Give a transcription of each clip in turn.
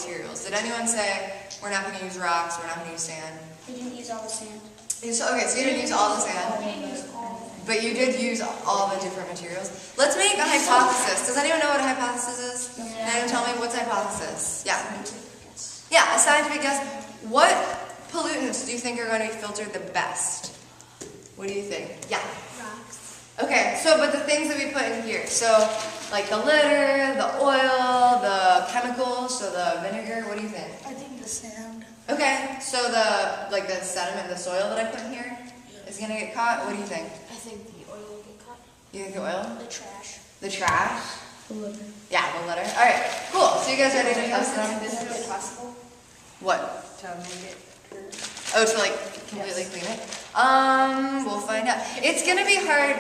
materials. Did anyone say, we're not going to use rocks, we're not going to use sand? We didn't use all the sand. Okay, so you didn't use all the sand, but you did use all the different materials. Let's make a hypothesis. Does anyone know what a hypothesis is? Can anyone tell me what's a hypothesis? Yeah. Yeah, a scientific guess. What pollutants do you think are going to be filtered the best? What do you think? Yeah. Rocks. Okay, so but the things that we put in here, so like the litter, the oil, the chemicals, so the vinegar, what do you think? I think the sand. Okay, so the sediment, the soil that I put in here is gonna get caught. What do you think? I think the oil will get caught. You think the oil? The trash. The trash? The litter. Yeah, the litter. Alright, cool. So you guys ready to test them? Is it possible What? to make it clear? Oh, to like completely clean it? We'll find out. It's gonna be hard.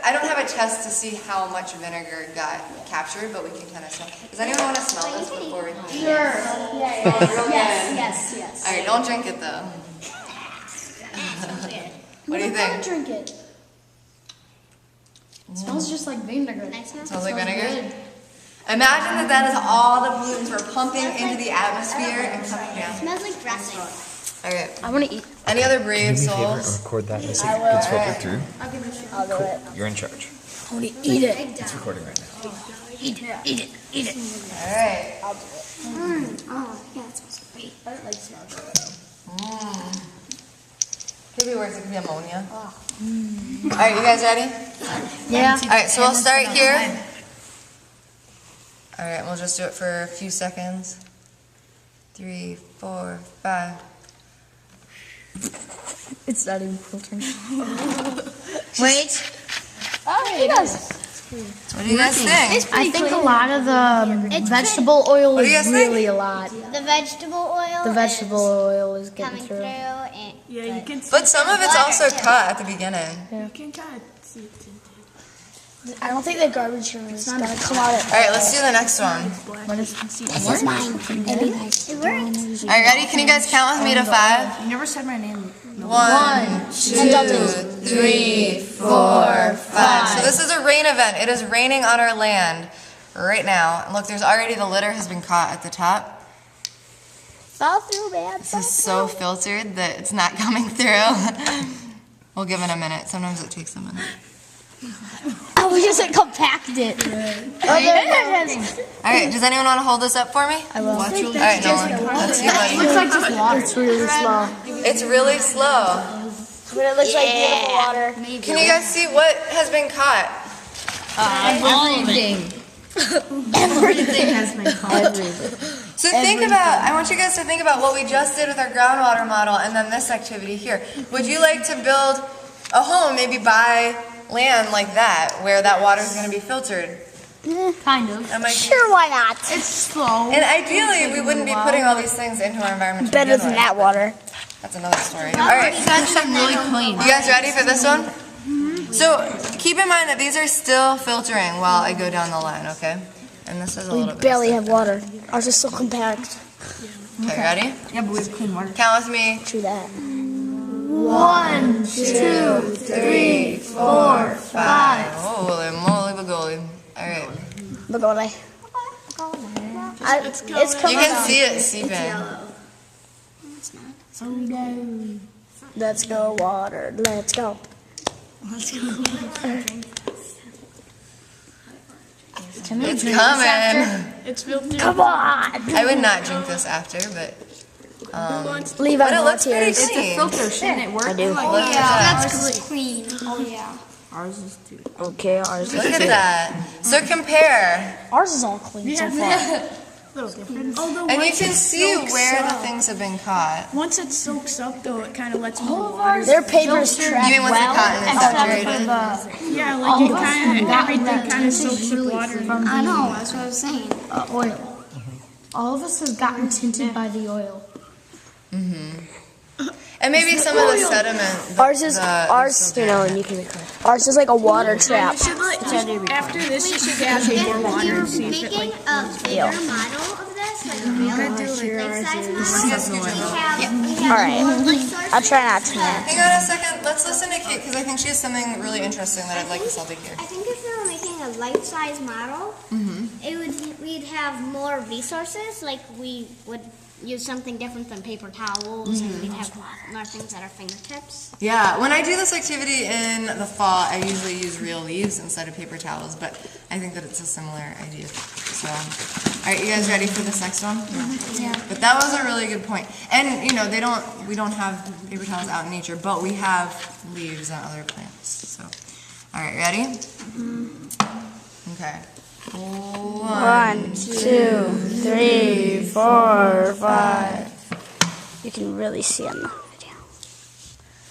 I don't have a test to see how much vinegar got captured, but we can kind of smell. Does anyone want to smell this before we clean it? Sure. Yes. Alright, don't drink it though. What do you think? Drink it. It smells just like vinegar. Smells like vinegar? Imagine that is all the pollutants we're pumping into the atmosphere and coming down. It smells like dressing. Alright. I want to eat. Any other brave Do me a favor and souls? record that so it gets filtered through. I'll do it. You're in charge. I want to eat it. It's recording right now. Eat it. Alright. I'll do it. Oh, yeah, it smells great. I don't like smells. Could be worse, it could be ammonia. Alright, you guys ready? Yeah. Alright, so we'll start here. Alright, we'll just do it for a few seconds. 3, 4, 5. It's not even filtering. Wait, Oh, it does. What do you guys think? I think a lot of the vegetable oil What do you is guys think? really a lot. The vegetable oil. The vegetable oil is getting coming through. and Yeah, you can see. But some of it's also cut at the beginning. You can kind of see it. I don't think the garbage room is going to come out at Alright, let's do the next one. This is mine. It works. Alright, ready? Can you guys count with me to 5? You never said my name. 1, 2, 3, 4, 5. So this is a rain event. It is raining on our land right now. And look, there's already the litter has been caught at the top. Fall through, man. This is so filtered that it's not coming through. We'll give it a minute. Sometimes it takes a minute. Oh, we just compact it. Alright, does anyone want to hold this up for me? I will. Alright, Nolan. Let's see what Looks like just water. It's really small. It's really slow. But it looks like beautiful water. Can you guys see what has been caught? Everything. Everything has been caught. So think about, I want you guys to think about what we just did with our groundwater model and then this activity here. Would you like to build a home, maybe buy land like that, where that water is going to be filtered? Kind of. Am I- Sure, why not? It's slow. And ideally, we wouldn't be putting all these things into our environment. to Better begin than with. that water. That's another story. All right, really clean. you guys ready for this one? So keep in mind that these are still filtering while I go down the line, okay? And this is a We little bit. barely have water. Ours is so compact. Okay, ready? Yeah, but we have clean water. Count with me. True that. 1, 2, 3, 4, 5. Holy moly bagoli. All right. Look over there. It's coming You can out. see it seeping. Let's go, water. Let's go. It's coming. It's filtered. Come on. I would not drink this after, but Leave but out it looks pretty volunteers. clean. Filter, shouldn't it work? I do. Look at that. That's clean. Oh yeah. Ours is too. Okay, ours Look is at that. So compare, Ours is all clean so far. Although and you can see where the things have been caught. once it soaks up, though, it kind of lets more water. Their paper is You trapped mean once the cotton is saturated? Yeah, like it kind of everything kind of soaks up water. I know. That's what I was saying. Oil. All of us have gotten tinted by the oil. And maybe some of the sediment. Ours is you know, and you can record. Ours is like a water trap. After this, you should add If more water you're and see if it making like. a bigger model of this, like a real life-size model, we have All right. like source I'll try not to. Hang on a second. Let's listen to Kate because I think she has something really interesting that I'd like us all to hear. I think if we were making a life-size model, we'd have have more resources, like we would use something different than paper towels, and we'd have more things at our fingertips. Yeah, when I do this activity in the fall, I usually use real leaves instead of paper towels, but I think that it's a similar idea. So, all right, you guys ready for this next one? Yeah. But that was a really good point. And you know, we don't have paper towels out in nature, but we have leaves on other plants. So, all right, ready? Okay. 1, 2, 3, 4, 5. You can really see on the video.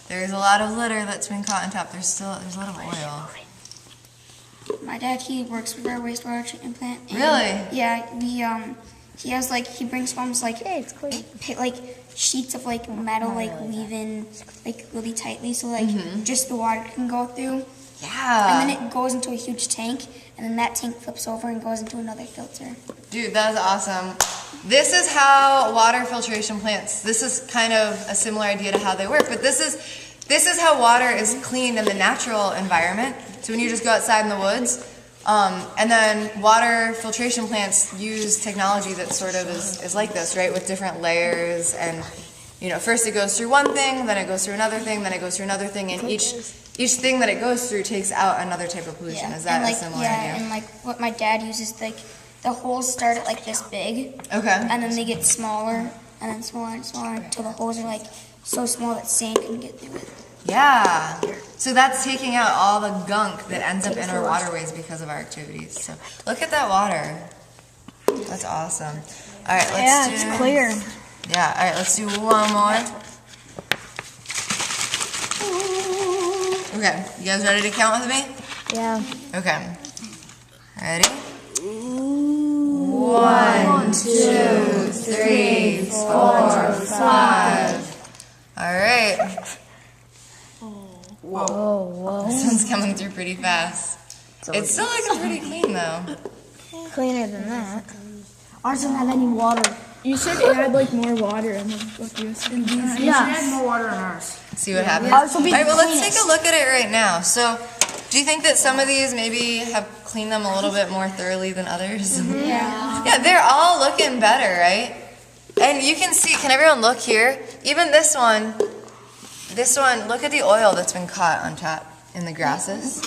There's a lot of litter that's been caught on top. There's a lot of oil. My dad, he works with our wastewater treatment plant. And Really? Yeah, he has he brings home sheets of metal weaving really tightly so just the water can go through. Yeah. And then it goes into a huge tank, and then that tank flips over and goes into another filter. Dude, that's awesome. This is how water filtration plants, this is kind of a similar idea to how they work, but this is how water is cleaned in the natural environment. So when you just go outside in the woods, and then water filtration plants use technology that sort of is like this, right, with different layers, and you know, first it goes through one thing, then it goes through another thing, then it goes through another thing, and each thing that it goes through takes out another type of pollution. Is that a similar idea? And what my dad uses, the holes start at this big, Okay. and then they get smaller, and then smaller and smaller until the holes are so small that sand can get through it. Yeah. So that's taking out all the gunk that ends up in our waterways because of our activities. So look at that water. That's awesome. All right, let's do... it's clear. Yeah, all right, let's do one more. Okay, you guys ready to count with me? Yeah. Okay. Ready? 1, 2, 3, 4, 5. All right. Whoa. This one's coming through pretty fast. It's still looking pretty clean though. Cleaner than that. Ours doesn't have any water. You should add more water in what you said. Yeah. More water in ours. See what happens? Ours will be All right, well, let's cleanest. take a look at it right now. So, do you think that some of these maybe have cleaned them a little bit more thoroughly than others? Yeah. Yeah, they're all looking better, right? And you can see, can everyone look here? Even this one, look at the oil that's been caught on top in the grasses.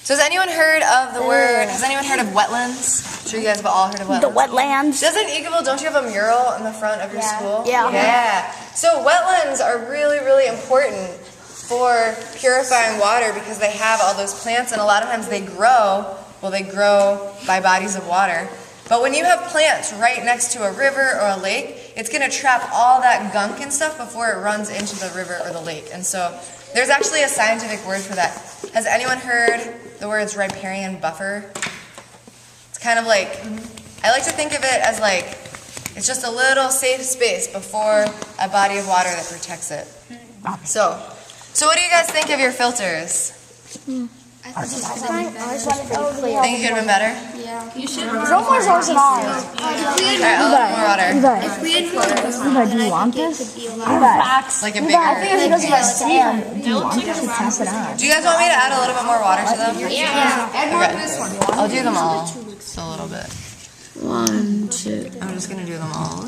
So has anyone heard of the word, has anyone heard of wetlands? I'm sure you guys have all heard of wetlands. The wetlands. Doesn't Eagleville, don't you have a mural in the front of your school? Yeah. Yeah. So wetlands are really, really important for purifying water because they have all those plants, and a lot of times they grow by bodies of water. But when you have plants right next to a river or a lake, it's going to trap all that gunk and stuff before it runs into the river or the lake. And so there's actually a scientific word for that. Has anyone heard the words riparian buffer? It's kind of I like to think of it as it's just a little safe space before a body of water that protects it. So what do you guys think of your filters? Think Think it could have been better? Yeah. Almost ours and ours. Alright, a little more water. Do you want this? Like a bigger... It doesn't have sand. Do you want this to pass it on? Do you guys want me to add a little bit more water to them? Yeah. Okay. I'll do them all. Just a little bit. 1, 2, I'm just gonna do them all.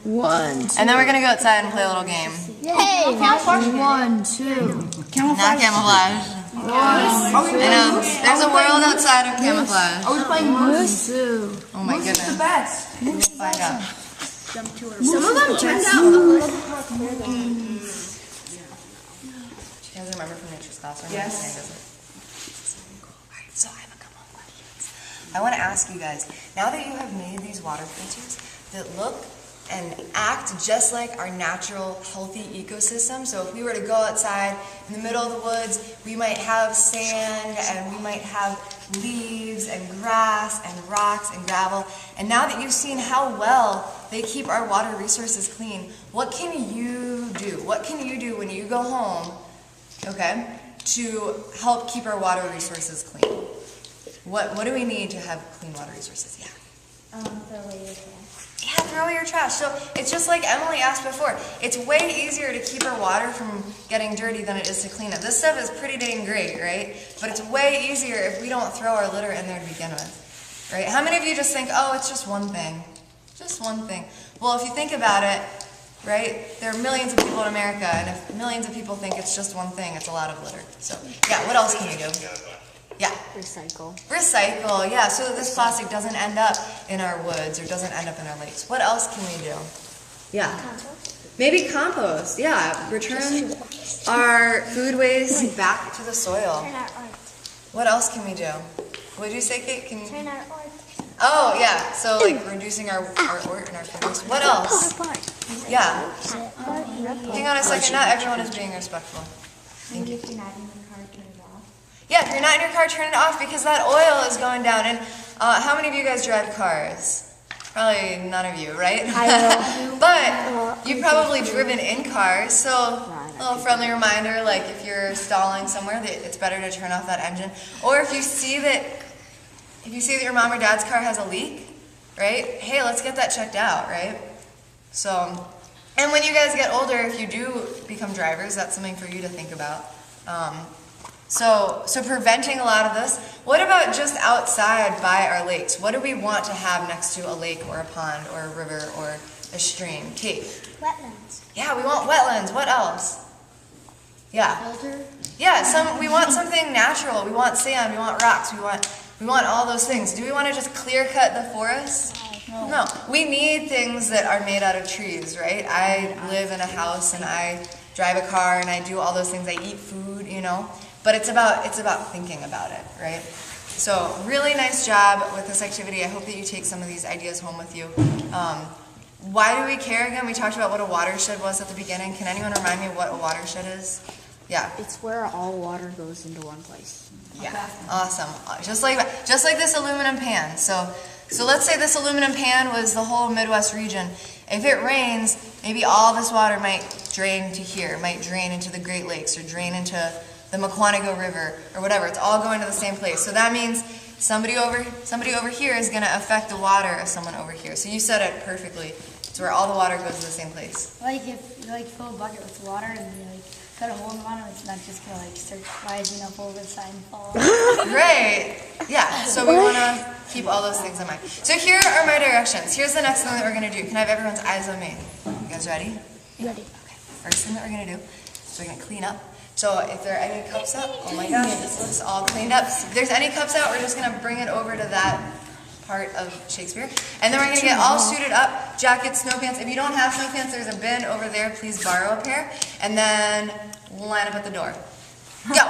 1, 2. And then we're gonna go outside and play a little game. Hey, 1, 2. Not camouflage. I know. There's a world outside of camouflage. Are we playing Moose? Oh my goodness. The best. We'll find out. Some of them turned out a little bit more clear than Do you guys remember from nature's class? Yes. Alright, so I have a couple of questions. I want to ask you guys, now that you have made these water filters that look and act just like our natural, healthy ecosystem. So if we were to go outside in the middle of the woods, we might have sand and we might have leaves and grass and rocks and gravel. And now that you've seen how well they keep our water resources clean, what can you do? What can you do when you go home, okay, to help keep our water resources clean? What do we need to have clean water resources? Yeah. Throw away your trash. Yeah, throw away your trash. So it's just like Emily asked before. It's way easier to keep our water from getting dirty than it is to clean it. This stuff is pretty dang great, right? But it's way easier if we don't throw our litter in there to begin with. right? How many of you just think, oh, it's just one thing? Just one thing. Well, if you think about it, right, there are millions of people in America, and if millions of people think it's just one thing, it's a lot of litter. So, yeah, what else can we do? Yeah. Recycle. Recycle, yeah, so that this plastic doesn't end up in our woods or doesn't end up in our lakes. What else can we do? Yeah. Maybe compost, yeah. Return our food waste back to the soil. Turn our art. What else can we do? What did you say, Kate? Can you? Turn our art. Oh, yeah, so like reducing our art and our food waste. What else? Yeah. Hang on a second, not everyone is being respectful. Thank you. Yeah, if you're not in your car, turn it off because that oil is going down. And how many of you guys drive cars? Probably none of you, right? But you've probably driven in cars, so a little friendly reminder, like if you're stalling somewhere, that it's better to turn off that engine. Or if you see that your mom or dad's car has a leak, right? Hey, let's get that checked out, right? So, and when you guys get older, if you do become drivers, that's something for you to think about. So preventing a lot of this. What about just outside by our lakes? What do we want to have next to a lake or a pond or a river or a stream? Kate? Wetlands. Yeah, we want wetlands. What else? Yeah. Filter. Yeah, we want something natural. We want sand, we want rocks, we want all those things. Do we want to just clear cut the forest? No. We need things that are made out of trees, right? I live in a house and I drive a car and I do all those things. I eat food, you know. But it's about thinking about it, right? So really nice job with this activity. I hope that you take some of these ideas home with you. Why do we care again? We talked about what a watershed was at the beginning. Can anyone remind me what a watershed is? Yeah. It's where all water goes into one place. Yeah. Awesome. Just like this aluminum pan. So let's say this aluminum pan was the whole Midwest region. If it rains, maybe all this water might drain to here, might drain into the Great Lakes or drain into the Mukwonago River or whatever. It's all going to the same place. So that means somebody over here is going to affect the water of someone over here. So you said it perfectly. It's where all the water goes to the same place. Like if you fill a bucket with water and you cut a hole in the bottom, it's not just gonna start rising up over the side and fall off. Right. Yeah. So we want to keep all those things in mind. So here are my directions. Here's the next thing that we're going to do. Can I have everyone's eyes on me? You guys ready? Ready. Okay. First thing that we're going to do is we're going to clean up. So if there are any cups out, oh my gosh, this looks all cleaned up. If there's any cups out, we're just going to bring it over to that part of Shakespeare. And then we're going to get all suited up, jackets, snow pants. If you don't have snow pants, there's a bin over there. Please borrow a pair. And then we'll line up at the door. Go.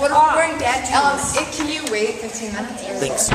What are we wearing dad jeans? Can you wait 15 minutes? Thanks.